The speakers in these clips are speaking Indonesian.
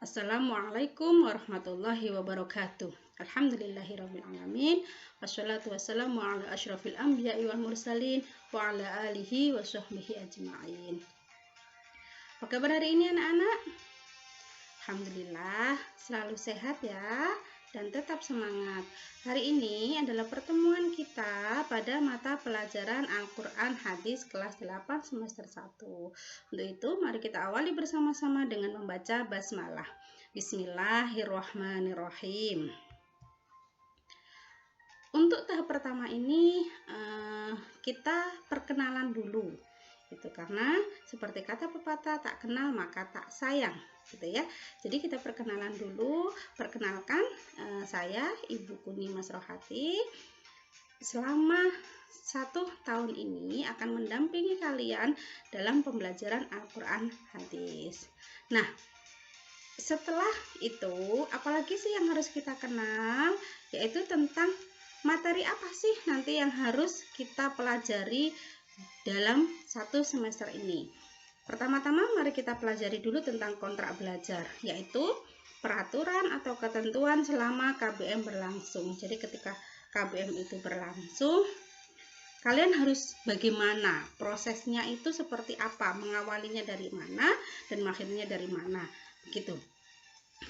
Assalamualaikum warahmatullahi wabarakatuh. Alhamdulillahirabbil alamin. Wassalatu wassalamu ala asyrafil anbiya'i wal mursalin wa ala alihi wa sahbihi ajma'in. Apa kabar hari ini anak-anak? Alhamdulillah, selalu sehat ya dan tetap semangat. Hari ini adalah pertemuan kita pada mata pelajaran Al-Quran Hadis kelas 8 semester 1. Untuk itu, mari kita awali bersama-sama dengan membaca basmalah. Bismillahirrahmanirrahim. Untuk tahap pertama ini kita perkenalan dulu. Itu karena seperti kata pepatah, tak kenal maka tak sayang, gitu ya. Jadi kita perkenalan dulu. Perkenalkan, saya Ibu Kuni Masrohati. Selama 1 tahun ini akan mendampingi kalian dalam pembelajaran Al-Quran Hadis. Nah, setelah itu apalagi sih yang harus kita kenal, yaitu tentang materi apa sih nanti yang harus kita pelajari dalam 1 semester ini. Pertama-tama mari kita pelajari dulu tentang kontrak belajar, yaitu peraturan atau ketentuan selama KBM berlangsung. Jadi ketika KBM itu berlangsung, kalian harus bagaimana, prosesnya itu seperti apa, mengawalinya dari mana dan mengakhirinya dari mana, begitu.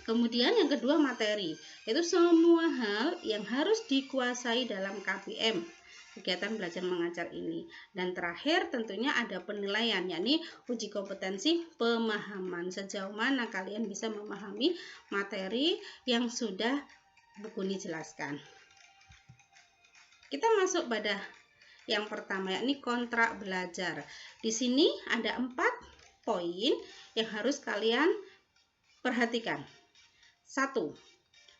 Kemudian yang kedua materi, yaitu semua hal yang harus dikuasai dalam KBM, kegiatan belajar mengajar ini. Dan terakhir tentunya ada penilaian, yakni uji kompetensi pemahaman, sejauh mana kalian bisa memahami materi yang sudah Bu Kuni jelaskan. Kita masuk pada yang pertama, yakni kontrak belajar. Di sini ada 4 poin yang harus kalian perhatikan. 1.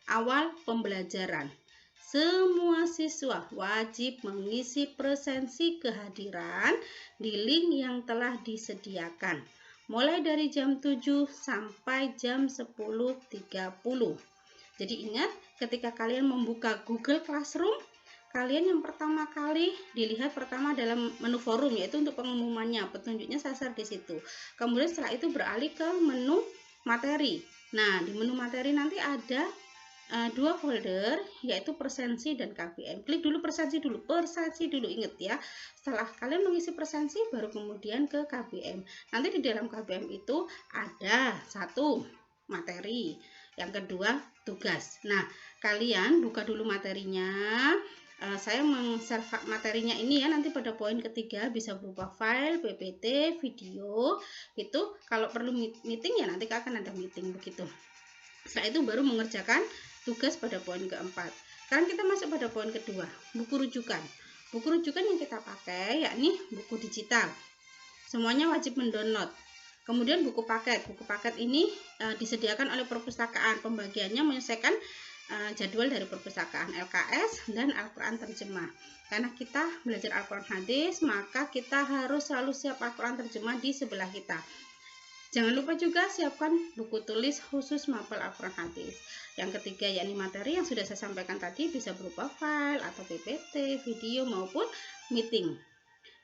Awal pembelajaran. Semua siswa wajib mengisi presensi kehadiran di link yang telah disediakan, mulai dari jam 7 sampai jam 10.30. Jadi ingat, ketika kalian membuka Google Classroom, kalian yang pertama kali dilihat pertama dalam menu forum, yaitu untuk pengumumannya, petunjuknya sasar di situ. Kemudian setelah itu beralih ke menu materi. Nah, di menu materi nanti ada 2 folder, yaitu presensi dan KBM. Klik dulu presensi dulu, ingat ya. Setelah kalian mengisi presensi, baru kemudian ke KBM. Nanti di dalam KBM itu ada 1 materi, yang kedua tugas. Nah, kalian buka dulu materinya. Saya meng-save materinya ini ya, nanti pada poin ketiga bisa berupa file, PPT, video. Itu kalau perlu meeting ya nanti akan ada meeting begitu. Setelah itu baru mengerjakan tugas pada poin keempat. Sekarang kita masuk pada poin kedua, buku rujukan. Buku rujukan yang kita pakai yakni buku digital. Semuanya wajib mendownload. Kemudian buku paket. Buku paket ini disediakan oleh perpustakaan. Pembagiannya menyesuaikan jadwal dari perpustakaan LKS dan Al-Quran terjemah. Karena kita belajar Al-Quran Hadis, maka kita harus selalu siap Al-Quran terjemah di sebelah kita. Jangan lupa juga siapkan buku tulis khusus mapel Al-Quran Hadis. Yang ketiga yakni materi yang sudah saya sampaikan tadi, bisa berupa file atau PPT, video maupun meeting.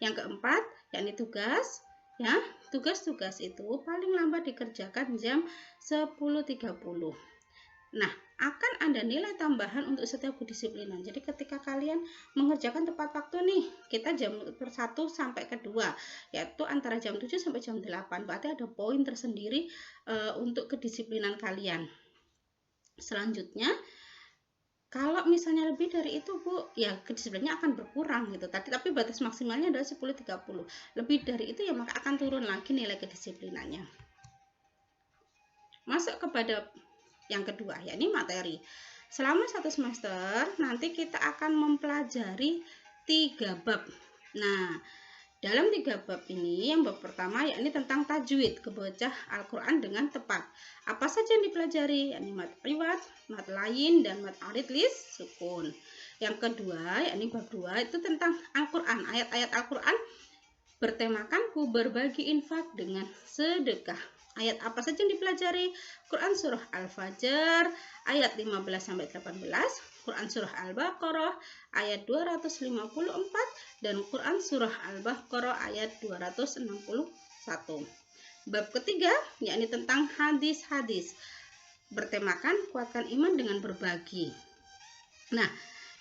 Yang keempat yakni tugas. Ya, tugas-tugas itu paling lambat dikerjakan jam 10.30. Nah, akan ada nilai tambahan untuk setiap kedisiplinan. Jadi ketika kalian mengerjakan tepat waktu nih, kita jam 1 sampai ke 2, yaitu antara jam 7 sampai jam 8. Berarti ada poin tersendiri untuk kedisiplinan kalian. Selanjutnya, kalau misalnya lebih dari itu Bu, ya kedisiplinannya akan berkurang gitu. Tapi batas maksimalnya adalah 10.30. Lebih dari itu ya maka akan turun lagi nilai kedisiplinannya. Masuk kepada yang kedua, yakni materi. Selama 1 semester nanti kita akan mempelajari 3 bab. Nah, dalam 3 bab ini, yang bab pertama yakni tentang tajwid, kebocah Al-Quran dengan tepat. Apa saja yang dipelajari? Yakni mad iwad, mad lain, dan mad arid lis sukun. Yang kedua, yakni bab 2 itu tentang Al-Quran, ayat-ayat Al-Quran bertemakan ku berbagi infak dengan sedekah. Ayat apa saja yang dipelajari? Quran surah Al-Fajr ayat 15-18, Quran surah Al-Baqarah ayat 254, dan Quran surah Al-Baqarah ayat 261. Bab ketiga yakni tentang hadis-hadis. bertemakan kuatkan iman dengan berbagi. Nah,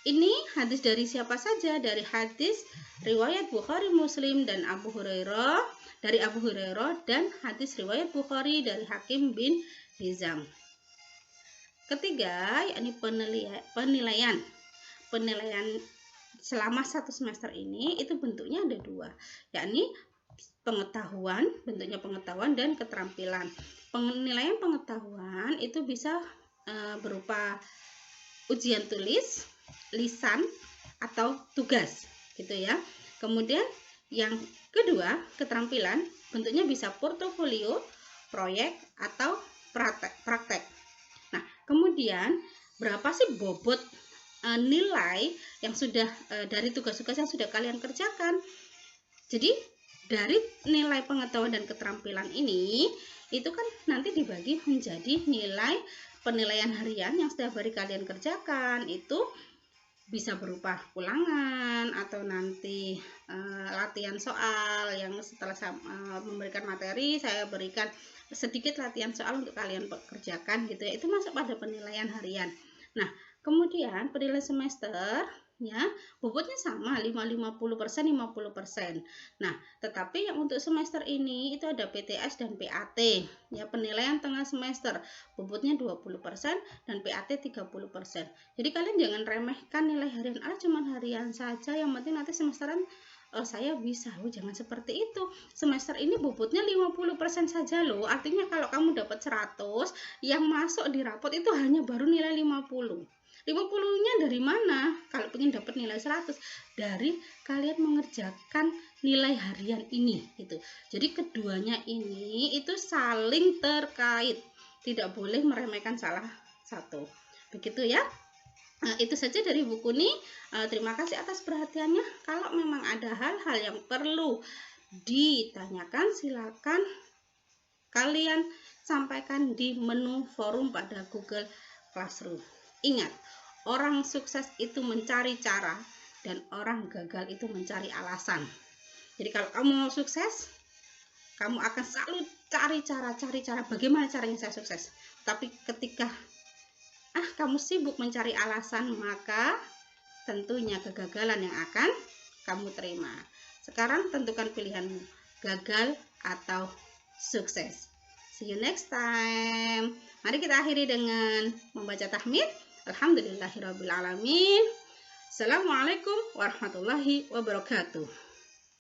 ini hadis dari siapa saja? Dari hadis riwayat Bukhari, Muslim dan Abu Hurairah, dari Abu Hurairah, dan hadis riwayat Bukhari dari Hakim bin Hizam. Ketiga, yakni penilaian selama 1 semester ini itu bentuknya ada 2, yakni pengetahuan, bentuknya pengetahuan dan keterampilan. Penilaian pengetahuan itu bisa berupa ujian tulis, lisan, atau tugas, gitu ya. Kemudian yang kedua, keterampilan, bentuknya bisa portofolio, proyek, atau praktek. Nah, kemudian berapa sih bobot nilai yang sudah dari tugas-tugas yang sudah kalian kerjakan? Jadi dari nilai pengetahuan dan keterampilan ini itu kan nanti dibagi menjadi nilai penilaian harian yang setiap hari kalian kerjakan. Itu bisa berupa ulangan atau nanti latihan soal yang setelah saya memberikan materi, saya berikan sedikit latihan soal untuk kalian kerjakan gitu ya. Itu masuk pada penilaian harian. Nah, kemudian penilaian semester ya bobotnya sama 50%. Nah, tetapi yang untuk semester ini itu ada PTS dan PAT ya, penilaian tengah semester bobotnya 20% dan PAT 30%. Jadi kalian jangan remehkan nilai harian, cuman harian saja yang penting nanti semesteran saya bisa. Jangan seperti itu. Semester ini bobotnya 50% saja loh. Artinya kalau kamu dapat 100, yang masuk di rapot itu hanya baru nilai 50. 50-nya dari mana? Kalau ingin dapat nilai 100, dari kalian mengerjakan nilai harian ini gitu. Jadi keduanya ini itu saling terkait. Tidak boleh meremehkan salah satu. Begitu ya. Nah, itu saja dari buku ini. Terima kasih atas perhatiannya. Kalau memang ada hal-hal yang perlu ditanyakan, silakan kalian sampaikan di menu forum pada Google Classroom. Ingat, orang sukses itu mencari cara dan orang gagal itu mencari alasan. Jadi kalau kamu mau sukses, kamu akan selalu cari cara bagaimana caranya saya sukses. Tapi ketika kamu sibuk mencari alasan, maka tentunya kegagalan yang akan kamu terima. Sekarang tentukan pilihanmu, gagal atau sukses. See you next time. Mari kita akhiri dengan membaca tahmid. Alhamdulillahirabbil alamin. Assalamualaikum warahmatullahi wabarakatuh.